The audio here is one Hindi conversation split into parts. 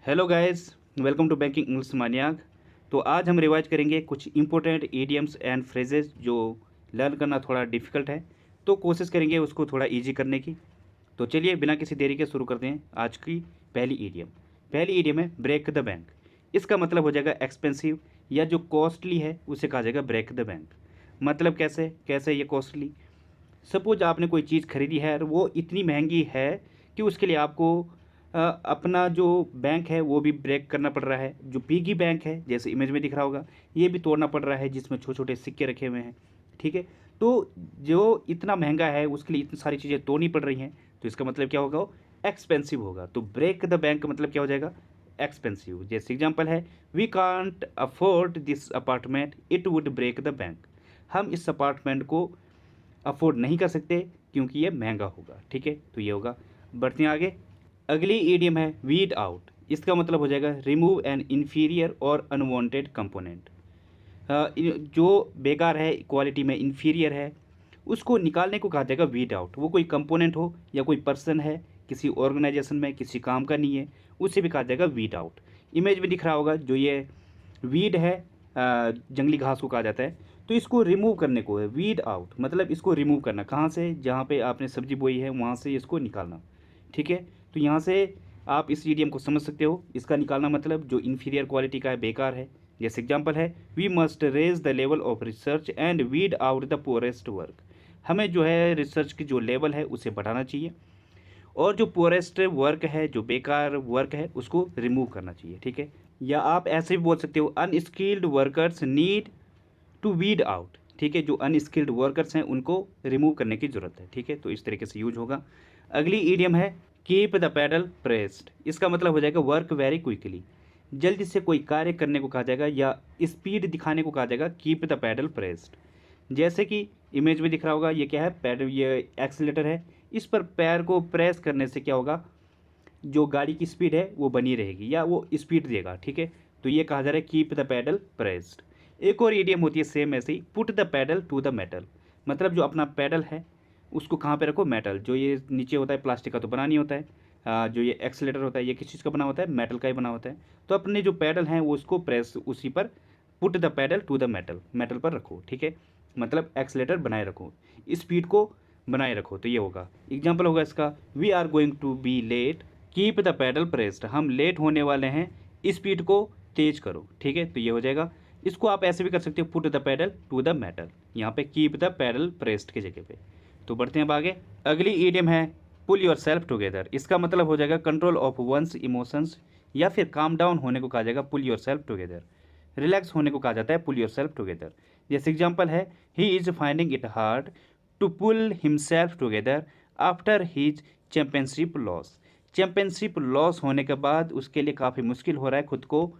Hello guys, welcome to banking English maniac. तो आज हम रिवाइज करेंगे कुछ इंपॉर्टेंट इडियम्स एंड फ्रेजेस जो लर्न करना थोड़ा डिफ़िकल्ट है, तो कोशिश करेंगे उसको थोड़ा इजी करने की। तो चलिए बिना किसी देरी के शुरू करते हैं आज की पहली इडियम। पहली इडियम है ब्रेक द बैंक। इसका मतलब हो जाएगा एक्सपेंसिव या जो कॉस्टली है उसे कहा जाएगा ब्रेक द बैंक। मतलब कैसे कैसे ये कॉस्टली। सपोज आपने कोई चीज़ खरीदी है और वो इतनी महंगी है कि उसके लिए आपको अपना जो बैंक है वो भी ब्रेक करना पड़ रहा है। जो पिगी बैंक है जैसे इमेज में दिख रहा होगा, ये भी तोड़ना पड़ रहा है जिसमें छोटे छोटे सिक्के रखे हुए हैं। ठीक है, तो जो इतना महंगा है उसके लिए इतनी सारी चीज़ें तोड़नी पड़ रही हैं, तो इसका मतलब क्या होगा, वो एक्सपेंसिव होगा। तो ब्रेक द बैंक का मतलब क्या हो जाएगा, एक्सपेंसिव। जैसे एग्जांपल है, we can't afford this apartment, it would break the bank. हम इस अपार्टमेंट को अफोर्ड नहीं कर सकते क्योंकि ये महंगा होगा। ठीक है, तो ये होगा। बढ़ते हैं आगे। अगली ईडियम है वीड आउट। इसका मतलब हो जाएगा रिमूव एन इन्फीरियर और अनवांटेड कंपोनेंट। जो बेकार है, क्वालिटी में इन्फीरियर है, उसको निकालने को कहा जाएगा वीड आउट। वो कोई कंपोनेंट हो या कोई पर्सन है किसी ऑर्गेनाइजेशन में, किसी काम का नहीं है, उसे भी कहा जाएगा वीड आउट। इमेज में दिख रहा होगा जो ये वीड है, जंगली घास को कहा जाता है। तो इसको रिमूव करने को है वीड आउट, मतलब इसको रिमूव करना कहाँ से, जहाँ पे आपने सब्जी बोई है वहाँ से इसको निकालना। ठीक है, तो यहाँ से आप इस ईडियम को समझ सकते हो। इसका निकालना मतलब जो इन्फीरियर क्वालिटी का है, बेकार है। जैसे एग्जांपल है, we must raise the level of research and weed out the poorest work. हमें जो है रिसर्च की जो लेवल है उसे बढ़ाना चाहिए और जो पुअरेस्ट वर्क है, जो बेकार वर्क है, उसको रिमूव करना चाहिए। ठीक है, या आप ऐसे भी बोल सकते हो, unskilled workers need to weed out. ठीक है, जो अनस्किल्ड वर्कर्स हैं उनको रिमूव करने की ज़रूरत है। ठीक है, तो इस तरीके से यूज होगा। अगली ईडियम है कीप द पैडल प्रेस्ड। इसका मतलब हो जाएगा वर्क वेरी क्विकली। जल्दी से कोई कार्य करने को कहा जाएगा या स्पीड दिखाने को कहा जाएगा कीप द पैडल प्रेस्ड। जैसे कि इमेज में दिख रहा होगा, ये क्या है, पैडल, ये एक्सीलेटर है। इस पर पैर को प्रेस करने से क्या होगा, जो गाड़ी की स्पीड है वो बनी रहेगी या वो स्पीड देगा। ठीक है, तो ये कहा जा रहा है कीप द पैडल प्रेस्ड। एक और ईडियम होती है सेम ऐसे ही, put the pedal to the metal. मतलब जो अपना पैडल है उसको कहाँ पे रखो, मेटल। जो ये नीचे होता है प्लास्टिक का तो बना नहीं होता है। जो ये एक्सीलेटर होता है ये किस चीज़ का बना होता है, मेटल का ही बना होता है। तो अपने जो पैडल हैं वो उसको प्रेस उसी पर, put the pedal to the metal, metal पर रखो। ठीक है, मतलब एक्सीलेटर बनाए रखो, स्पीड को बनाए रखो। तो ये होगा। एग्जाम्पल होगा इसका, we are going to be late, keep the pedal pressed. हम लेट होने वाले हैं, स्पीड को तेज करो। ठीक है, तो ये हो जाएगा। इसको आप ऐसे भी कर सकते हो, put the pedal to the metal, यहाँ पे कीप द पैडल प्रेस्ड की जगह पे। तो बढ़ते हैं अब आगे। अगली ईडियम है पुल योर सेल्फ टुगेदर। इसका मतलब हो जाएगा कंट्रोल ऑफ वंस इमोशंस, या फिर काम डाउन होने को कहा जाएगा pull yourself together. Relax होने को कहा जाता है पुल योर सेल्फ टुगेदर। जैसे एग्जाम्पल है, he is finding it hard to pull himself together after his championship loss. Championship loss होने के बाद उसके लिए काफ़ी मुश्किल हो रहा है खुद को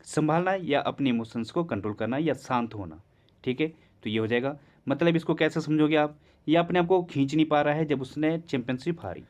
संभालना या अपने इमोशंस को कंट्रोल करना या शांत होना। ठीक है, तो ये हो जाएगा। मतलब इसको कैसे समझोगे आप, ये अपने आप को खींच नहीं पा रहा है जब उसने चैंपियनशिप हारी,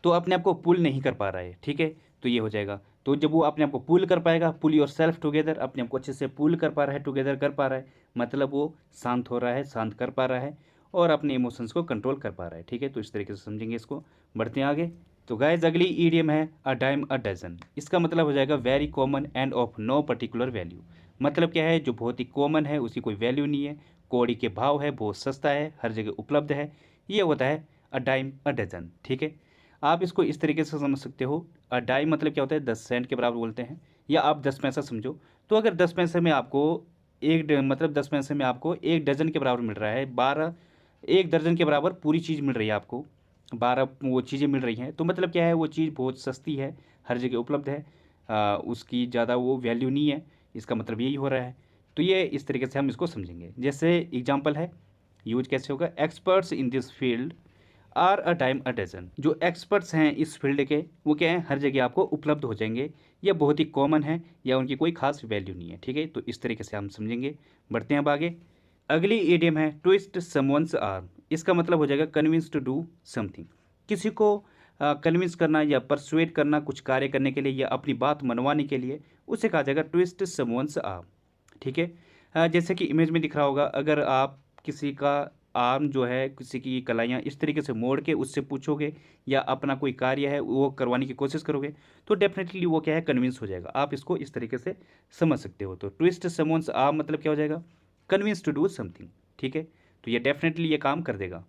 तो अपने आप को पुल नहीं कर पा रहा है। ठीक है, तो ये हो जाएगा। तो जब वो अपने आप को पुल कर पाएगा, पुल योर सेल्फ टुगेदर, अपने आप को अच्छे से पुल कर पा रहा है, टुगेदर कर पा रहा है, मतलब वो शांत हो रहा है, शांत कर पा रहा है और अपने इमोशंस को कंट्रोल कर पा रहा है। ठीक है, तो इस तरीके से समझेंगे इसको। बढ़ते हैं आगे। तो गाइज अगली ईडियम है अ डाइम अ डजन। इसका मतलब हो जाएगा very common and of no particular value. मतलब क्या है, जो बहुत ही कॉमन है, उसकी कोई वैल्यू नहीं है, कौड़ी के भाव है, बहुत सस्ता है, हर जगह उपलब्ध है, ये होता है अ डाइम अ डजन। ठीक है, आप इसको इस तरीके से समझ सकते हो, डाई मतलब क्या होता है, 10 सेंट के बराबर बोलते हैं, या आप 10 पैसा समझो। तो अगर 10 पैसे में आपको मतलब 10 पैसे में आपको 1 डजन के बराबर मिल रहा है, 1 दर्जन के बराबर पूरी चीज़ मिल रही है आपको, 12 वो चीज़ें मिल रही हैं, तो मतलब क्या है, वो चीज़ बहुत सस्ती है, हर जगह उपलब्ध है, उसकी ज़्यादा वो वैल्यू नहीं है, इसका मतलब यही हो रहा है। तो ये इस तरीके से हम इसको समझेंगे। जैसे एग्जाम्पल है, यूज कैसे होगा, experts in this field are a time a dozen. जो एक्सपर्ट्स हैं इस फील्ड के, वो क्या है, हर जगह आपको उपलब्ध हो जाएंगे, या बहुत ही कॉमन है, या उनकी कोई खास वैल्यू नहीं है। ठीक है, तो इस तरीके से हम समझेंगे। बढ़ते हैं अब आगे। अगली इडियम है ट्विस्ट समवंस आर्म। इसका मतलब हो जाएगा कन्विंस टू डू समथिंग। किसी को कन्विंस करना या परसुएट करना कुछ कार्य करने के लिए या अपनी बात मनवाने के लिए, उसे कहा जाएगा ट्विस्ट समवंस आर्म। ठीक है, जैसे कि इमेज में दिख रहा होगा, अगर आप किसी का आर्म जो है, किसी की कलाइयाँ इस तरीके से मोड़ के उससे पूछोगे या अपना कोई कार्य है वो करवाने की कोशिश करोगे, तो डेफिनेटली वो क्या है, कन्विंस हो जाएगा। आप इसको इस तरीके से समझ सकते हो। तो ट्विस्ट समवन्स आर्म मतलब क्या हो जाएगा, कन्विंस टू डू समथिंग, ठीक है। तो ये डेफिनेटली ये काम कर देगा,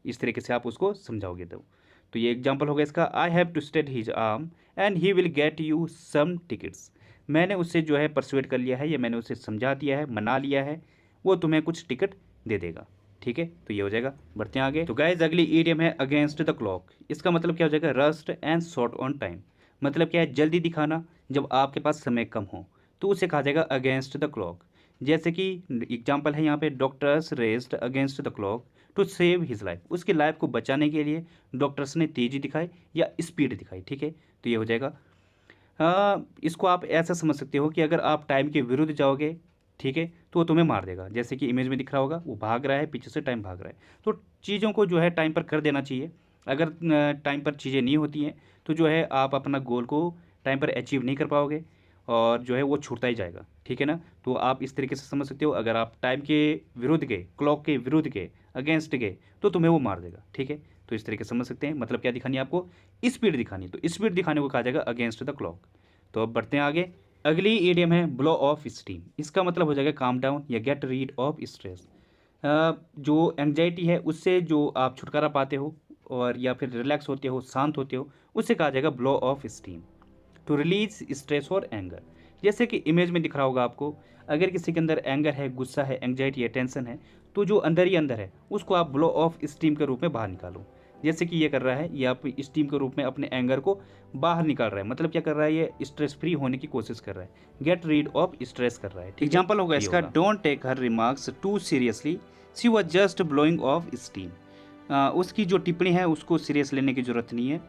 इस तरीके से आप उसको समझाओगे तो ये एग्जाम्पल होगा इसका, I have twisted his arm and he will get you some tickets. मैंने उससे जो है परसुएट कर लिया है, या मैंने उसे समझा दिया है, मना लिया है, वो तुम्हें कुछ टिकट दे देगा, ठीक है। तो ये हो जाएगा। बढ़ते हैं आगे। तो गाइज अगली ईडियम है अगेंस्ट द क्लॉक। इसका मतलब क्या हो जाएगा, rust and short on time. मतलब क्या है, जल्दी दिखाना जब आपके पास समय कम हो, तो उसे कहा जाएगा अगेंस्ट द क्लॉक। जैसे कि एग्जाम्पल है यहाँ पे, doctors raced against the clock to save his life. उसकी लाइफ को बचाने के लिए डॉक्टर्स ने तेज़ी दिखाई या स्पीड दिखाई, ठीक है। तो ये हो जाएगा। इसको आप ऐसा समझ सकते हो कि अगर आप टाइम के विरुद्ध जाओगे, ठीक है, तो वो तुम्हें मार देगा। जैसे कि इमेज में दिख रहा होगा, वो भाग रहा है, पीछे से टाइम भाग रहा है। तो चीज़ों को जो है टाइम पर कर देना चाहिए। अगर टाइम पर चीज़ें नहीं होती हैं तो जो है आप अपना गोल को टाइम पर अचीव नहीं कर पाओगे, और जो है वो छूटता ही जाएगा, ठीक है ना। तो आप इस तरीके से समझ सकते हो, अगर आप टाइम के विरुद्ध गए, क्लॉक के विरुद्ध गए, अगेंस्ट गए, तो तुम्हें वो मार देगा, ठीक है। तो इस तरीके से समझ सकते हैं। मतलब क्या दिखानी है आपको, स्पीड दिखानी। तो स्पीड दिखाने को कहा जाएगा अगेंस्ट द क्लॉक। तो अब बढ़ते हैं आगे। अगली ईडियम है ब्लो ऑफ स्टीम। इसका मतलब हो जाएगा काम डाउन या गेट रीड ऑफ स्ट्रेस। जो एंग्जाइटी है उससे जो आप छुटकारा पाते हो और या फिर रिलैक्स होते हो, शांत होते हो, उससे कहा जाएगा blow off steam. To release stress और एंगर। जैसे कि इमेज में दिख रहा होगा आपको, अगर किसी के अंदर एंगर है, गुस्सा है, एंग्जाइटी है, टेंशन है, तो जो अंदर ही अंदर है उसको आप ब्लो ऑफ स्टीम के रूप में बाहर निकालो। जैसे कि ये कर रहा है, ये आप स्टीम के रूप में अपने एंगर को बाहर निकाल रहा है। मतलब क्या कर रहा है, ये स्ट्रेस फ्री होने की कोशिश कर रहा है, गेट रीड ऑफ स्ट्रेस कर रहा है। एग्जाम्पल होगा इसका, don't take her remarks too seriously, she was just blowing off steam. उसकी जो टिप्पणी है उसको सीरियस लेने की जरूरत नहीं है,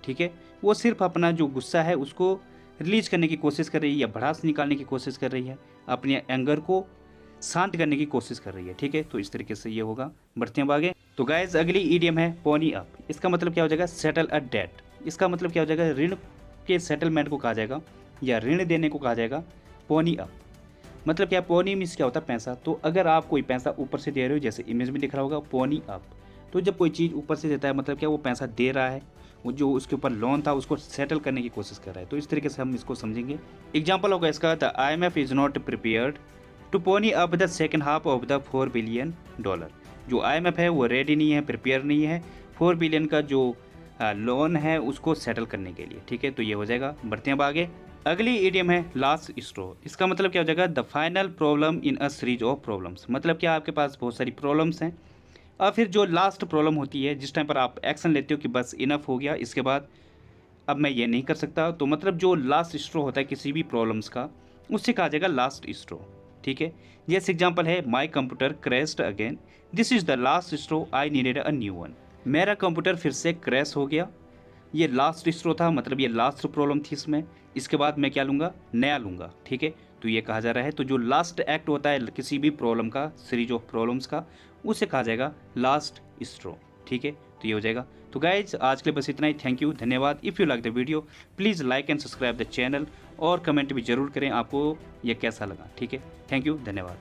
ठीक है। वो सिर्फ अपना जो गुस्सा है उसको रिलीज करने की कोशिश कर रही है, या भड़ास निकालने की कोशिश कर रही है, अपने एंगर को शांत करने की कोशिश कर रही है, ठीक है। तो इस तरीके से ये होगा। बढ़ते हैं आगे। तो गाइज अगली ईडियम है पोनी अप। इसका मतलब क्या हो जाएगा, सेटल अ डेट। इसका मतलब क्या हो जाएगा, ऋण के सेटलमेंट को कहा जाएगा या ऋण देने को कहा जाएगा पोनी अप। मतलब क्या, पोनी मीन्स क्या होता है, पैसा। तो अगर आप कोई पैसा ऊपर से दे रहे हो, जैसे इमेज में दिख रहा होगा पोनी अप, तो जब कोई चीज़ ऊपर से देता है मतलब क्या, वो पैसा दे रहा है, वो जो उसके ऊपर लोन था उसको सेटल करने की कोशिश कर रहा है। तो इस तरीके से हम इसको समझेंगे। एग्जाम्पल होगा इसका, the IMF is not prepared to pony up the second half of the $4 billion. जो IMF है वो रेडी नहीं है, प्रिपेयर नहीं है 4 बिलियन का जो लोन है उसको सेटल करने के लिए, ठीक है। तो ये हो जाएगा। बढ़ते हैं आगे। अगली ईडियम है लास्ट स्ट्रो। इसका मतलब क्या हो जाएगा, the final problem in a series of problems. मतलब क्या, आपके पास बहुत सारी प्रॉब्लम्स हैं और फिर जो लास्ट प्रॉब्लम होती है, जिस टाइम पर आप एक्शन लेते हो कि बस इनफ हो गया, इसके बाद अब मैं ये नहीं कर सकता, तो मतलब जो लास्ट स्ट्रो होता है किसी भी प्रॉब्लम्स का, उससे कहा जाएगा लास्ट स्ट्रो, ठीक है। जैसे एग्जांपल है, my computer crashed again, this is the last straw, I needed a new one. मेरा कंप्यूटर फिर से क्रैश हो गया, ये लास्ट स्ट्रो था, मतलब ये लास्ट प्रॉब्लम थी इसमें, इसके बाद मैं क्या लूँगा, नया लूँगा, ठीक है। तो ये कहा जा रहा है। तो जो लास्ट एक्ट होता है किसी भी प्रॉब्लम का, सीरीज ऑफ प्रॉब्लम्स का, उसे कहा जाएगा लास्ट स्ट्रो, ठीक है। तो ये हो जाएगा। तो गाइज आज के लिए बस इतना ही। थैंक यू, धन्यवाद। If you like the video please like and subscribe the channel, और कमेंट भी जरूर करें आपको ये कैसा लगा, ठीक है। थैंक यू, धन्यवाद।